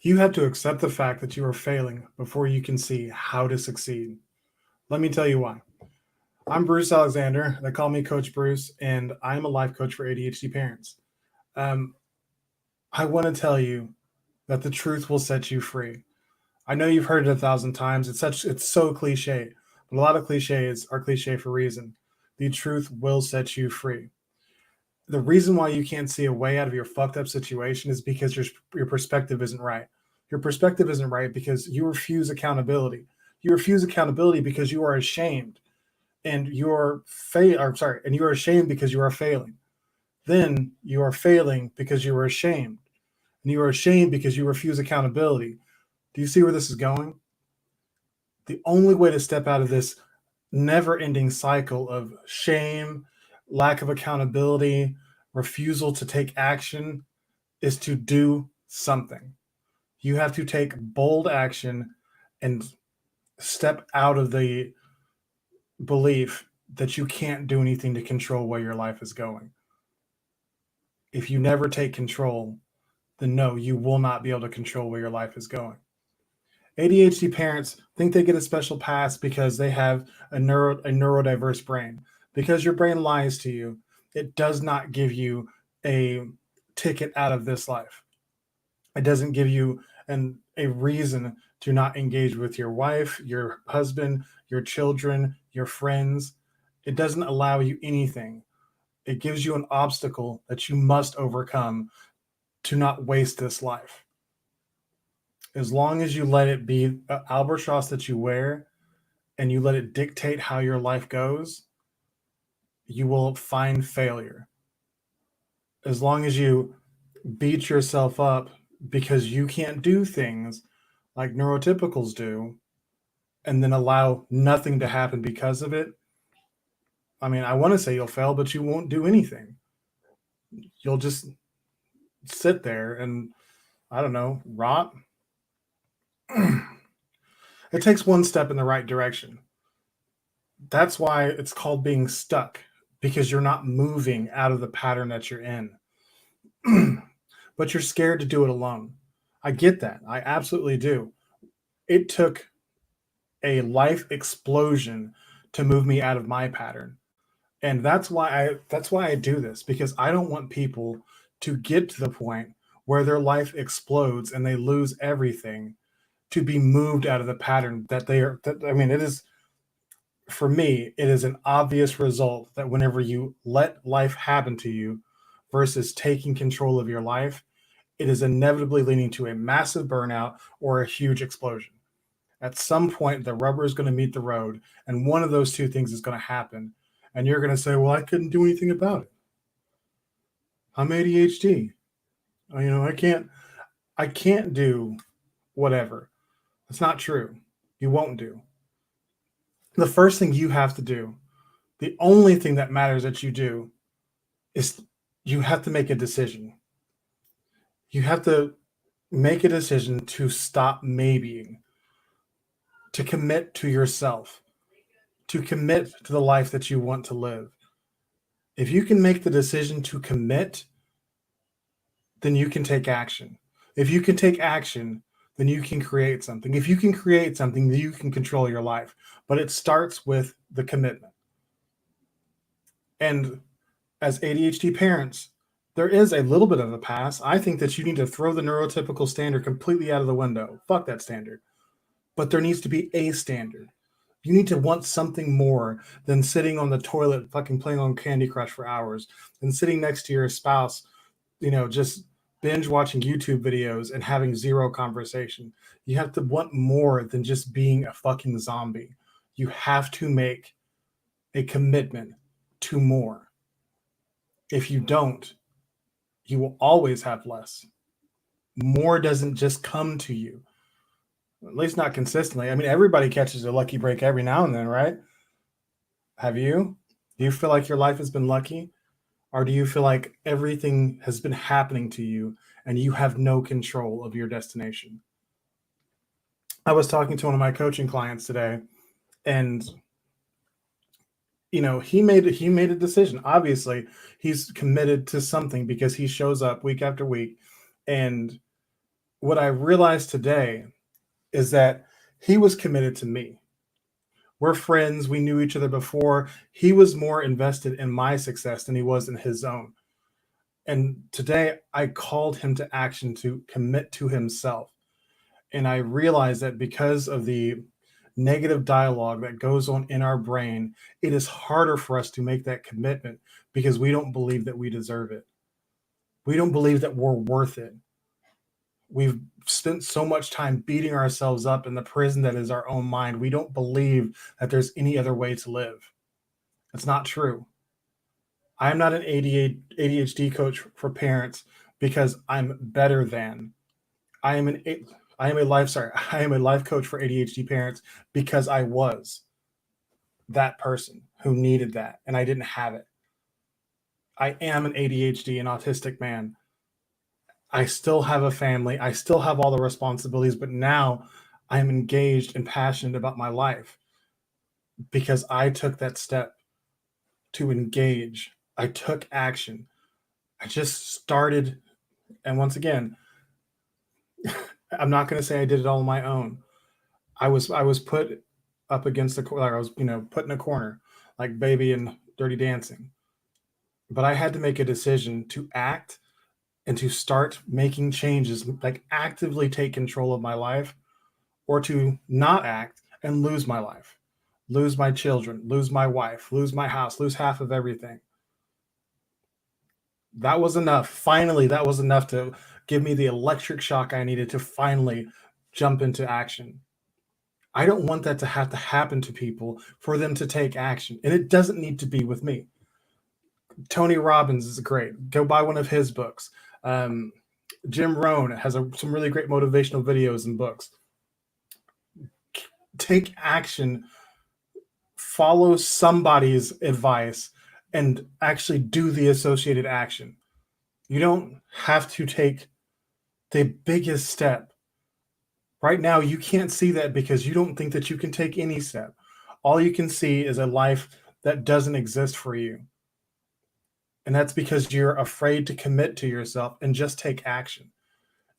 You have to accept the fact that you are failing before you can see how to succeed. Let me tell you why. I'm Bruce Alexander. They call me Coach Bruce, and I'm a life coach for ADHD parents. Um, I want to tell you that the truth will set you free. I know you've heard it 1,000 times. It's so cliche, but a lot of cliches are cliche for a reason. The truth will set you free. The reason why you can't see a way out of your fucked up situation is because your perspective isn't right. Your perspective isn't right because you refuse accountability. You refuse accountability because you are ashamed, and and you are ashamed because you are failing. Then you are failing because you are ashamed, and you are ashamed because you refuse accountability. Do you see where this is going? The only way to step out of this never-ending cycle of shame, lack of accountability, refusal to take action is to do something. You have to take bold action and step out of the belief that you can't do anything to control where your life is going. If you never take control, then no, you will not be able to control where your life is going. ADHD parents think they get a special pass because they have a neurodiverse brain. Because your brain lies to you, it does not give you a ticket out of this life. It doesn't give you a reason to not engage with your wife, your husband, your children, your friends. It doesn't allow you anything. It gives you an obstacle that you must overcome to not waste this life. As long as you let it be an albatross that you wear and you let it dictate how your life goes, you will find failure. As long as you beat yourself up because you can't do things like neurotypicals do and then allow nothing to happen because of it, I mean, I want to say you'll fail, but you won't do anything. You'll just sit there and, I don't know, rot. It takes one step in the right direction. That's why it's called being stuck, because you're not moving out of the pattern that you're in. But you're scared to do it alone. I get that. I absolutely do. It took a life explosion to move me out of my pattern. And that's why I do this, because I don't want people to get to the point where their life explodes and they lose everything to be moved out of the pattern that they are. I mean, it is, for me, it is an obvious result that whenever you let life happen to you versus taking control of your life, it is inevitably leading to a massive burnout or a huge explosion. At some point, the rubber is going to meet the road, and one of those two things is going to happen. And you're going to say, well, I couldn't do anything about it. I'm ADHD. I can't do whatever. It's not true. You won't do. The first thing you have to do, the only thing that matters that you do, is you have to make a decision. You have to make a decision to stop maybeing, to commit to yourself, to commit to the life that you want to live. If you can make the decision to commit, then you can take action. If you can take action, then you can create something. If you can create something, then you can control your life. But it starts with the commitment. And as ADHD parents, there is a little bit of a pass. I think that you need to throw the neurotypical standard completely out of the window. Fuck that standard. But there needs to be a standard. You need to want something more than sitting on the toilet fucking playing on Candy Crush for hours and sitting next to your spouse, just binge watching YouTube videos and having zero conversation. You have to want more than just being a fucking zombie. You have to make a commitment to more. If you don't, you will always have less. More doesn't just come to you, at least not consistently. I mean, everybody catches a lucky break every now and then, right? Have you? Do you feel like your life has been lucky? Or do you feel like everything has been happening to you and you have no control of your destination? I was talking to one of my coaching clients today, and he made a decision. Obviously, he's committed to something because he shows up week after week, and What I realized today is that he was committed to me. We're friends. We knew each other before. He was more invested in my success than he was in his own. And today I called him to action to commit to himself. And I realized that because of the negative dialogue that goes on in our brain, it is harder for us to make that commitment because we don't believe that we deserve it. We don't believe that we're worth it. We've spent so much time beating ourselves up in the prison that is our own mind. We don't believe that there's any other way to live. It's not true. I am not an ADHD coach for parents because I'm better than. I am an I am a life sorry, I am a life coach for ADHD parents because I was that person who needed that and I didn't have it. I am an ADHD and autistic man. I still have a family. I still have all the responsibilities, but now I'm engaged and passionate about my life because I took that step to engage. I took action. I just started. And once again, I'm not going to say I did it all on my own. I was put up against the corner. I was, put in a corner like Baby in Dirty Dancing. But I had to make a decision to act and to start making changes, like actively take control of my life, or to not act and lose my life, lose my children, lose my wife, lose my house, lose half of everything. That was enough. Finally, that was enough to give me the electric shock I needed to finally jump into action. I don't want that to have to happen to people for them to take action. And it doesn't need to be with me. Tony Robbins is great. Go buy one of his books. Jim Rohn has some really great motivational videos and books. Take action, follow somebody's advice, and actually do the associated action. You don't have to take the biggest step. Right now, you can't see that because you don't think that you can take any step. All you can see is a life that doesn't exist for you. And that's because you're afraid to commit to yourself and just take action.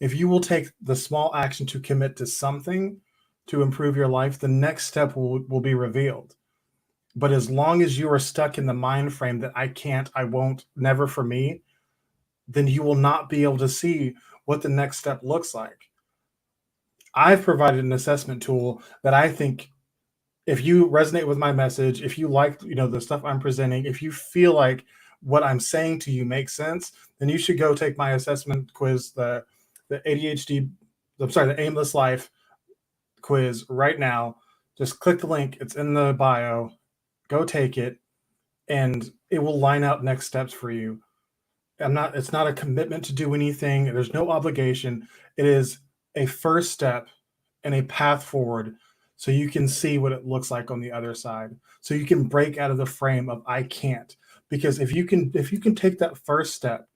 If you will take the small action to commit to something to improve your life, the next step will be revealed. But as long as you are stuck in the mind frame that I can't, I won't, never for me, then you will not be able to see what the next step looks like. I've provided an assessment tool that I think if you resonate with my message, if you like, the stuff I'm presenting, if you feel like what I'm saying to you makes sense, then you should go take my assessment quiz, the ADHD, the Aimless Life quiz right now. Just click the link. It's in the bio. Go take it, and it will line out next steps for you. It's not a commitment to do anything. There's no obligation. It is a first step and a path forward so you can see what it looks like on the other side. So you can break out of the frame of I can't. Because if you can take that first step,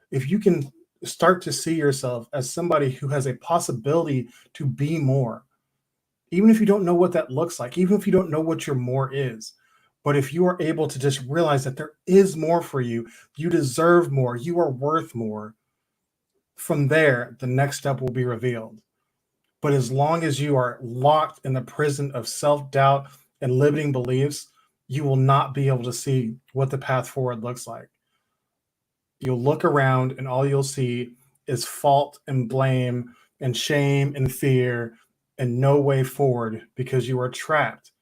if you can start to see yourself as somebody who has a possibility to be more, even if you don't know what that looks like, even if you don't know what your more is, but if you are able to just realize that there is more for you, you deserve more, you are worth more, from there, the next step will be revealed. But as long as you are locked in the prison of self-doubt and limiting beliefs, you will not be able to see what the path forward looks like. You'll look around and all you'll see is fault and blame and shame and fear and no way forward because you are trapped.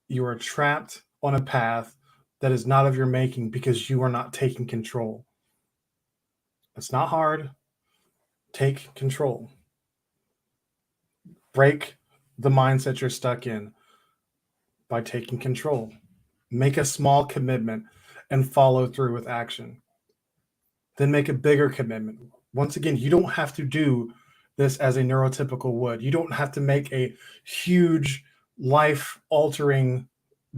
You are trapped on a path that is not of your making because you are not taking control. It's not hard. Take control. Break the mindset you're stuck in by taking control. Make a small commitment and follow through with action. Then make a bigger commitment. Once again, you don't have to do this as a neurotypical would. You don't have to make a huge life altering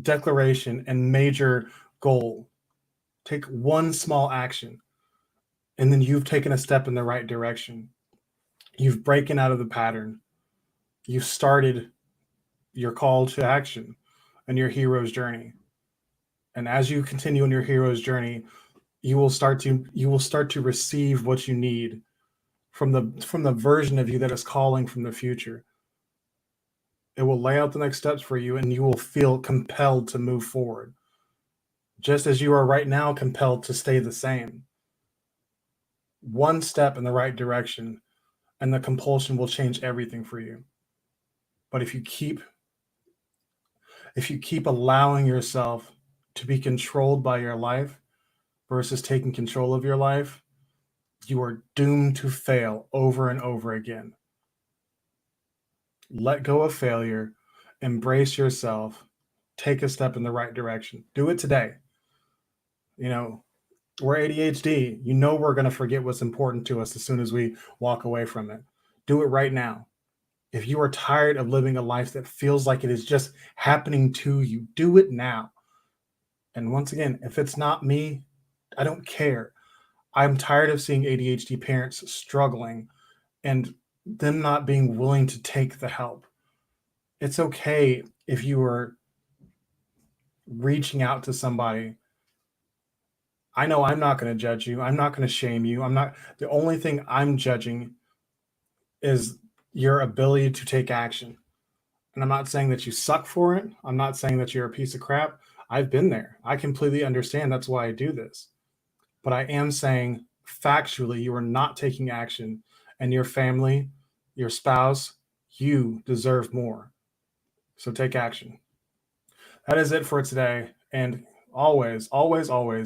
declaration and major goal. Take one small action, and then you've taken a step in the right direction. You've broken out of the pattern. You've started your call to action and your hero's journey. And as you continue on your hero's journey, you will start to receive what you need from the version of you that is calling from the future. It will lay out the next steps for you, and you will feel compelled to move forward, just as you are right now compelled to stay the same. One step in the right direction, and the compulsion will change everything for you. But if you keep allowing yourself to be controlled by your life versus taking control of your life, you are doomed to fail over and over again. Let go of failure, embrace yourself, take a step in the right direction. Do it today. You know, we're ADHD. You know, we're going to forget what's important to us as soon as we walk away from it. Do it right now. If you are tired of living a life that feels like it is just happening to you, do it now. And once again, if it's not me, I don't care. I'm tired of seeing ADHD parents struggling and them not being willing to take the help. It's okay if you are reaching out to somebody. I know I'm not going to judge you. I'm not going to shame you. The only thing I'm judging is your ability to take action. And I'm not saying that you suck for it. I'm not saying that you're a piece of crap. I've been there. I completely understand. That's why I do this. But I am saying factually, you are not taking action, and your family, your spouse, you deserve more. So take action. That is it for today. And always, always, always